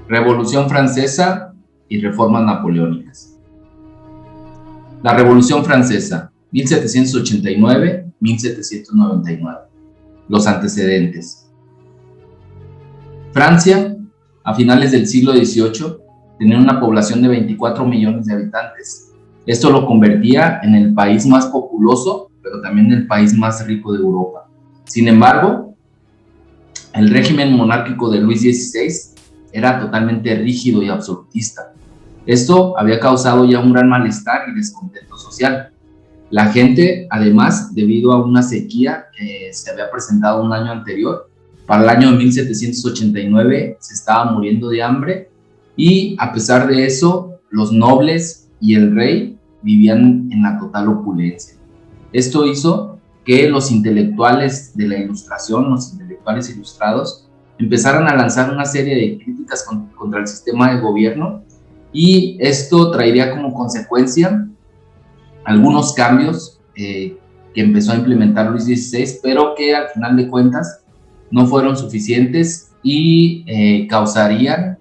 Revolución Francesa y reformas napoleónicas. La Revolución Francesa, 1789-1799. Los antecedentes. Francia, a finales del siglo XVIII, tenía una población de 24 millones de habitantes. Esto lo convertía en el país más populoso, pero también el país más rico de Europa. Sin embargo, el régimen monárquico de Luis XVI era totalmente rígido y absolutista. Esto había causado ya un gran malestar y descontento social. La gente, además, debido a una sequía que se había presentado un año anterior, para el año 1789 se estaba muriendo de hambre y, a pesar de eso, los nobles y el rey vivían en la total opulencia. Esto hizo que los intelectuales de la Ilustración, los intelectuales ilustrados, empezaran a lanzar una serie de críticas contra el sistema de gobierno, y esto traería como consecuencia algunos cambios que empezó a implementar Luis XVI, pero que al final de cuentas no fueron suficientes y causarían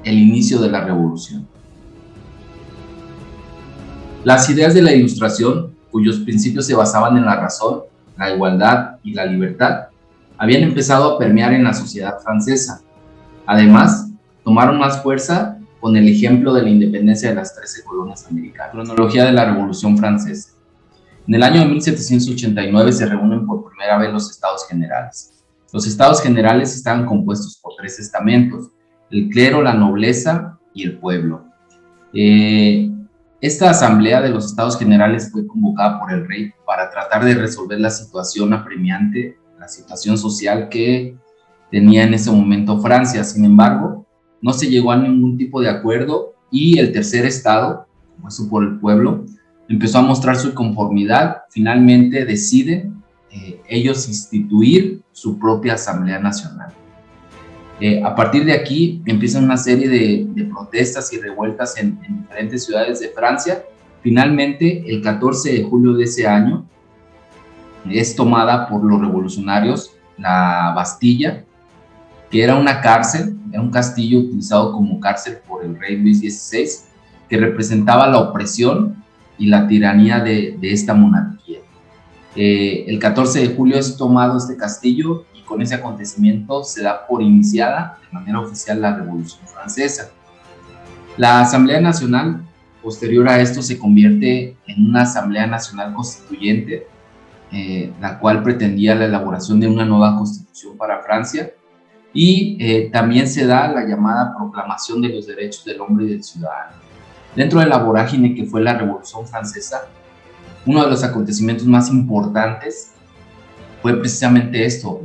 el inicio de la revolución. Las ideas de la Ilustración, cuyos principios se basaban en la razón, la igualdad y la libertad, habían empezado a permear en la sociedad francesa. Además, tomaron más fuerza con el ejemplo de la independencia de las 13 colonias americanas. Cronología de la Revolución Francesa. En el año de 1789 se reúnen por primera vez los Estados Generales. Los Estados Generales estaban compuestos por 3 estamentos: el clero, la nobleza y el pueblo. Esta asamblea de los Estados Generales fue convocada por el rey para tratar de resolver la situación apremiante, la situación social que tenía en ese momento Francia. Sin embargo, no se llegó a ningún tipo de acuerdo y el tercer estado, compuesto por el pueblo, empezó a mostrar su inconformidad. Finalmente deciden ellos instituir su propia Asamblea Nacional. A partir de aquí empiezan una serie de protestas y revueltas en diferentes ciudades de Francia. Finalmente, el 14 de julio de ese año, es tomada por los revolucionarios la Bastilla, que era una cárcel, era un castillo utilizado como cárcel por el rey Luis XVI, que representaba la opresión y la tiranía de esta monarquía. El 14 de julio es tomado este castillo y con ese acontecimiento se da por iniciada de manera oficial la Revolución Francesa. La Asamblea Nacional, posterior a esto, se convierte en una Asamblea Nacional Constituyente, la cual pretendía la elaboración de una nueva constitución para Francia, y también se da la llamada Proclamación de los Derechos del Hombre y del Ciudadano. Dentro de la vorágine que fue la Revolución Francesa, uno de los acontecimientos más importantes fue precisamente esto,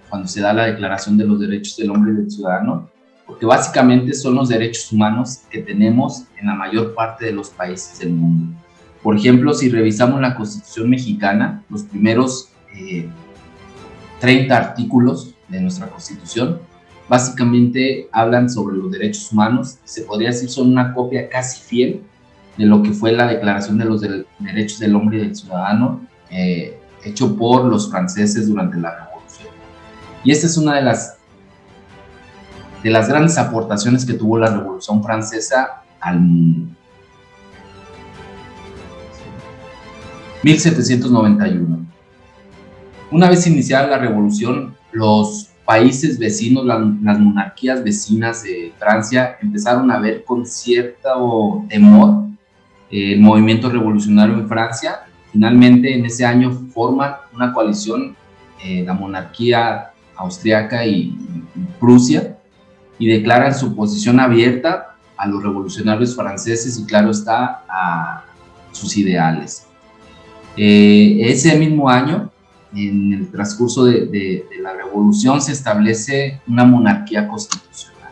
cuando se da la Declaración de los Derechos del Hombre y del Ciudadano, porque básicamente son los derechos humanos que tenemos en la mayor parte de los países del mundo. Por ejemplo, si revisamos la Constitución mexicana, los primeros 30 artículos de nuestra Constitución básicamente hablan sobre los derechos humanos. Se podría decir son una copia casi fiel de lo que fue la Declaración de los Derechos del Hombre y del Ciudadano, hecho por los franceses durante la Revolución. Y esta es una de las grandes aportaciones que tuvo la Revolución Francesa al mundo. 1791. Una vez iniciada la Revolución, los países vecinos, las monarquías vecinas de Francia, empezaron a ver con cierto temor el movimiento revolucionario en Francia. Finalmente, en ese año forman una coalición, la monarquía austriaca y Prusia, y declaran su posición abierta a los revolucionarios franceses y, claro está, a sus ideales. Ese mismo año, en el transcurso de la revolución, se establece una monarquía constitucional.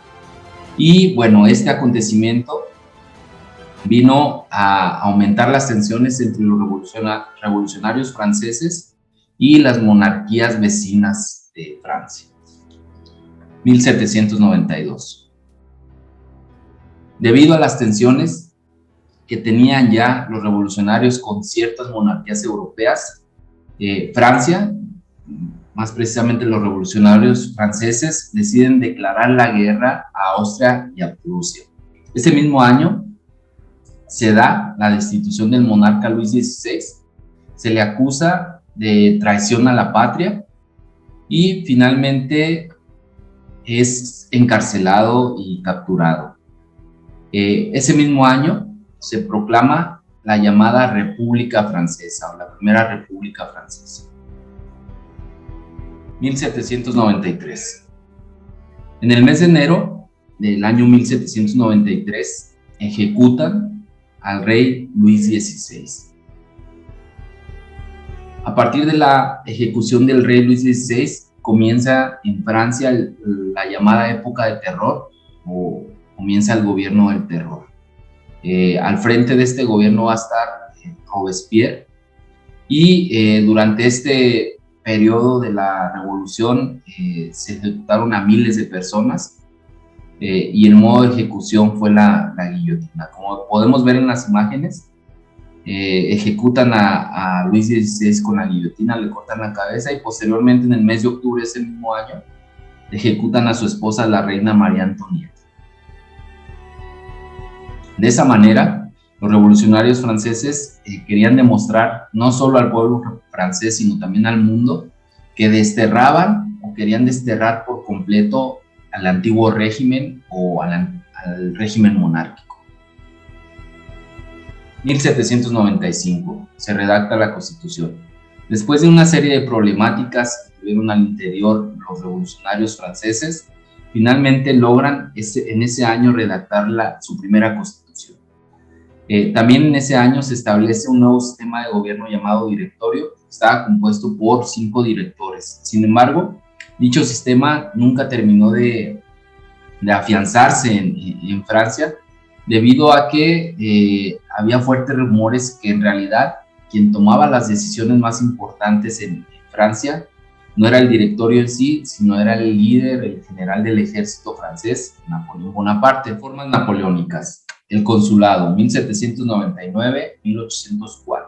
Y bueno, este acontecimiento vino a aumentar las tensiones entre los revolucionarios franceses y las monarquías vecinas de Francia. 1792. Debido a las tensiones que tenían ya los revolucionarios con ciertas monarquías europeas, Francia más precisamente los revolucionarios franceses, deciden declarar la guerra a Austria y a Prusia. Ese mismo año se da la destitución del monarca Luis XVI, se le acusa de traición a la patria y finalmente es encarcelado y capturado. Ese mismo año se proclama la llamada República Francesa, o la Primera República Francesa. 1793. En el mes de enero del año 1793 ejecutan al rey Luis XVI. A partir de la ejecución del rey Luis XVI comienza en Francia la llamada época de terror, o comienza el gobierno del terror. Al frente de este gobierno va a estar Robespierre, y durante este periodo de la revolución se ejecutaron a miles de personas, y el modo de ejecución fue la guillotina. Como podemos ver en las imágenes, ejecutan a Luis XVI con la guillotina, le cortan la cabeza, y posteriormente en el mes de octubre de ese mismo año ejecutan a su esposa, la reina María Antonieta. De esa manera, los revolucionarios franceses querían demostrar no solo al pueblo francés, sino también al mundo, que desterraban o querían desterrar por completo al antiguo régimen o al régimen monárquico. 1795, se redacta la Constitución. Después de una serie de problemáticas que tuvieron al interior los revolucionarios franceses, finalmente logran en ese año redactar su primera Constitución. También en ese año se establece un nuevo sistema de gobierno llamado directorio, que estaba compuesto por 5 directores. Sin embargo, dicho sistema nunca terminó de afianzarse en Francia, debido a que había fuertes rumores que en realidad quien tomaba las decisiones más importantes en Francia no era el directorio en sí, sino era el líder, el general del ejército francés, Napoleón Bonaparte. Formas napoleónicas. El consulado, 1799-1804.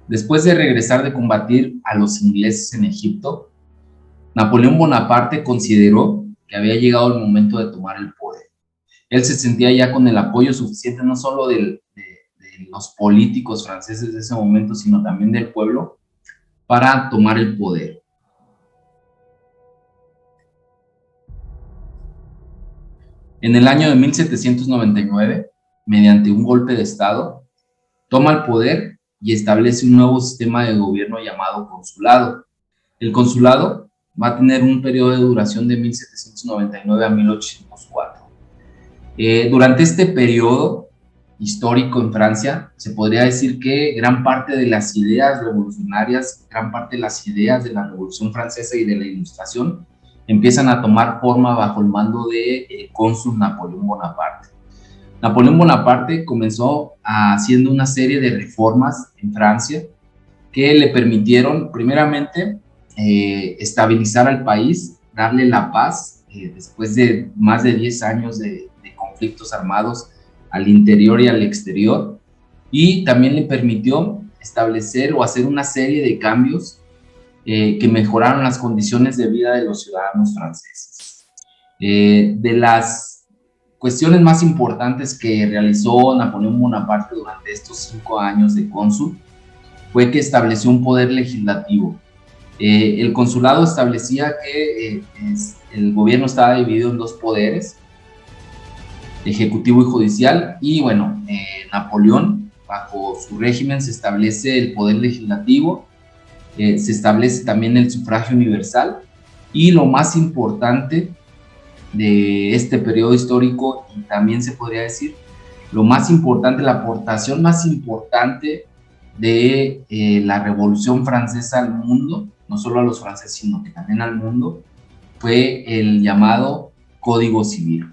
Después de regresar de combatir a los ingleses en Egipto, Napoleón Bonaparte consideró que había llegado el momento de tomar el poder. Él se sentía ya con el apoyo suficiente, no solo de los políticos franceses de ese momento, sino también del pueblo, para tomar el poder. En el año de 1799, mediante un golpe de Estado, toma el poder y establece un nuevo sistema de gobierno llamado consulado. El consulado va a tener un periodo de duración de 1799 a 1804. Durante este periodo histórico en Francia, se podría decir que gran parte de las ideas revolucionarias, gran parte de las ideas de la Revolución Francesa y de la Ilustración empiezan a tomar forma bajo el mando del cónsul Napoleón Bonaparte. Napoleón Bonaparte comenzó haciendo una serie de reformas en Francia que le permitieron, primeramente, estabilizar al país, darle la paz, después de más de 10 años de conflictos armados al interior y al exterior, y también le permitió establecer o hacer una serie de cambios que mejoraron las condiciones de vida de los ciudadanos franceses. De las cuestiones más importantes que realizó Napoleón Bonaparte durante estos 5 años de cónsul fue que estableció un poder legislativo. El consulado establecía que el gobierno estaba dividido en 2 poderes, ejecutivo y judicial, y bueno, Napoleón, bajo su régimen, se establece el poder legislativo, se establece también el sufragio universal, y lo más importante de este periodo histórico, y también se podría decir lo más importante, la aportación más importante de la Revolución Francesa al mundo, no solo a los franceses, sino que también al mundo, fue el llamado Código Civil.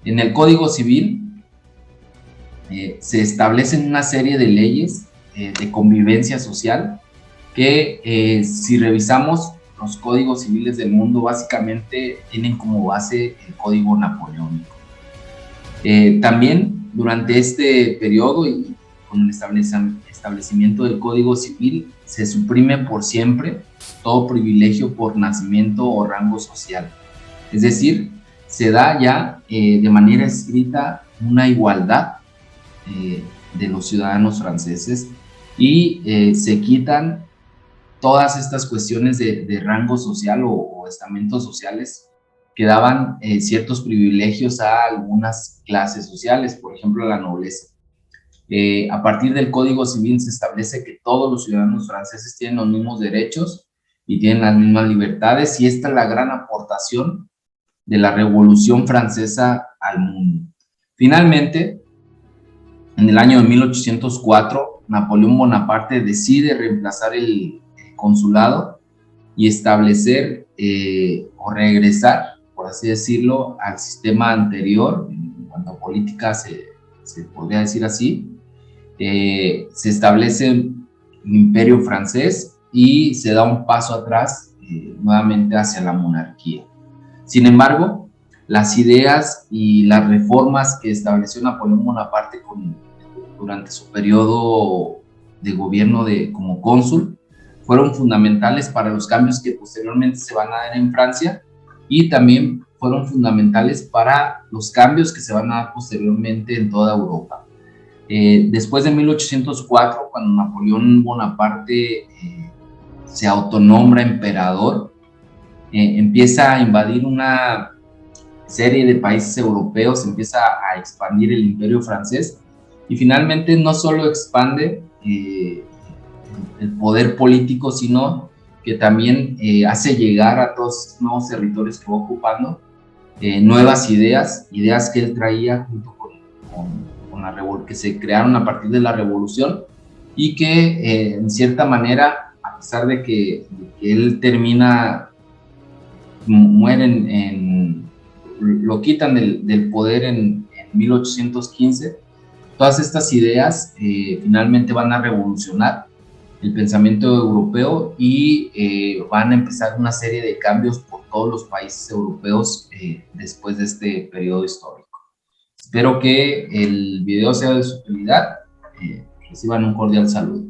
En el Código Civil se establecen una serie de leyes de convivencia social que si revisamos los códigos civiles del mundo, básicamente tienen como base el Código Napoleónico. También durante este periodo y con el establecimiento del Código Civil, se suprime por siempre todo privilegio por nacimiento o rango social. Es decir, se da ya de manera escrita una igualdad de los ciudadanos franceses y se quitan todas estas cuestiones de rango social o estamentos sociales que daban ciertos privilegios a algunas clases sociales, por ejemplo, la nobleza. A partir del Código Civil se establece que todos los ciudadanos franceses tienen los mismos derechos y tienen las mismas libertades, y esta es la gran aportación de la Revolución Francesa al mundo. Finalmente, en el año de 1804, Napoleón Bonaparte decide reemplazar el consulado y establecer o regresar, por así decirlo, al sistema anterior. En cuanto a política se podría decir así. Se establece un imperio francés y se da un paso atrás nuevamente hacia la monarquía. Sin embargo, las ideas y las reformas que estableció Napoleón Bonaparte durante su periodo de gobierno como cónsul fueron fundamentales para los cambios que posteriormente se van a dar en Francia, y también fueron fundamentales para los cambios que se van a dar posteriormente en toda Europa. Después de 1804, cuando Napoleón Bonaparte se autonombra emperador, empieza a invadir una serie de países europeos, empieza a expandir el imperio francés, y finalmente no solo expande el poder político, sino que también hace llegar a todos estos nuevos territorios que va ocupando nuevas ideas que él traía junto con la que se crearon a partir de la revolución, y que en cierta manera, a pesar de que él lo quitan del poder en 1815, todas estas ideas finalmente van a revolucionar el pensamiento europeo y van a empezar una serie de cambios por todos los países europeos después de este periodo histórico. Espero que el video sea de su utilidad. Reciban un cordial saludo.